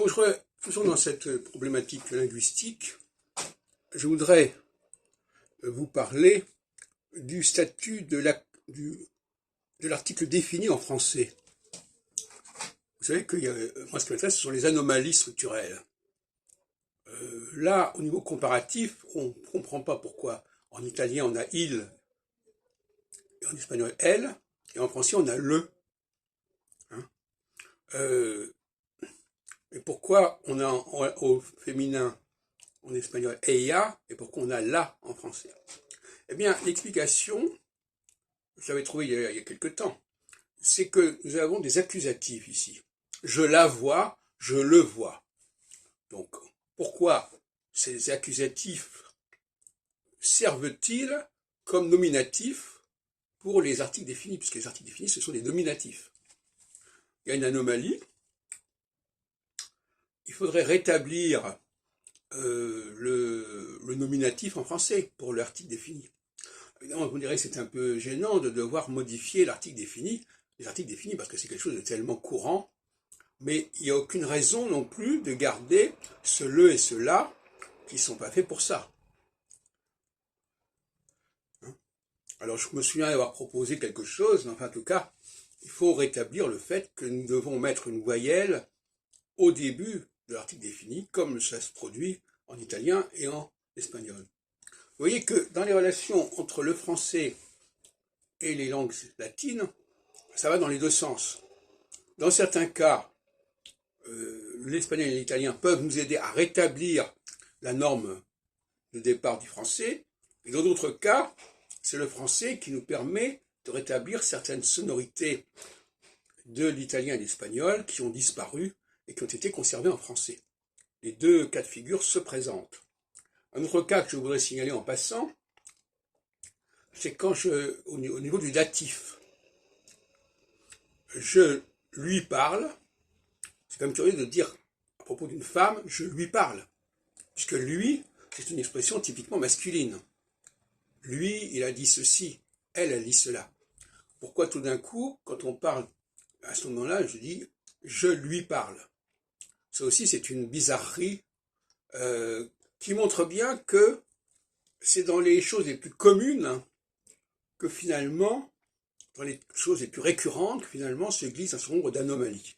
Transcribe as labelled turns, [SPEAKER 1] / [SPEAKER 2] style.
[SPEAKER 1] Donc, toujours dans cette problématique linguistique, je voudrais vous parler du statut de l'article défini en français. Vous savez que moi, ce qui m'intéresse, ce sont les anomalies structurelles. Là, au niveau comparatif, on ne comprend pas pourquoi en italien on a il, et en espagnol elle, et en français on a le. Et pourquoi on a au féminin en espagnol ella, et pourquoi on a la en français? Eh bien, l'explication, je l'avais trouvée il y a quelque temps, c'est que nous avons des accusatifs ici. Je la vois, je le vois. Donc, pourquoi ces accusatifs servent-ils comme nominatifs pour les articles définis? Puisque les articles définis, ce sont des nominatifs. Il y a une anomalie. Il faudrait rétablir le nominatif en français pour l'article défini. Évidemment, vous direz que c'est un peu gênant de devoir modifier l'article défini, les articles définis, parce que c'est quelque chose de tellement courant, mais il n'y a aucune raison non plus de garder ce le et ce la qui ne sont pas faits pour ça. Alors je me souviens d'avoir proposé quelque chose, mais enfin en tout cas, il faut rétablir le fait que nous devons mettre une voyelle au début de l'article défini, comme ça se produit en italien et en espagnol. Vous voyez que dans les relations entre le français et les langues latines, ça va dans les deux sens. Dans certains cas, l'espagnol et l'italien peuvent nous aider à rétablir la norme de départ du français, et dans d'autres cas, c'est le français qui nous permet de rétablir certaines sonorités de l'italien et de l'espagnol qui ont disparu et qui ont été conservées en français. Les deux cas de figure se présentent. Un autre cas que je voudrais signaler en passant, c'est quand au niveau du datif, je lui parle, c'est quand même curieux de dire à propos d'une femme, je lui parle, puisque lui, c'est une expression typiquement masculine. Lui, il a dit ceci, elle a dit cela. Pourquoi tout d'un coup, quand on parle à ce moment-là, je dis je lui parle? Ça aussi, c'est une bizarrerie qui montre bien que c'est dans les choses les plus communes que finalement, dans les choses les plus récurrentes, que finalement se glisse un certain nombre d'anomalies.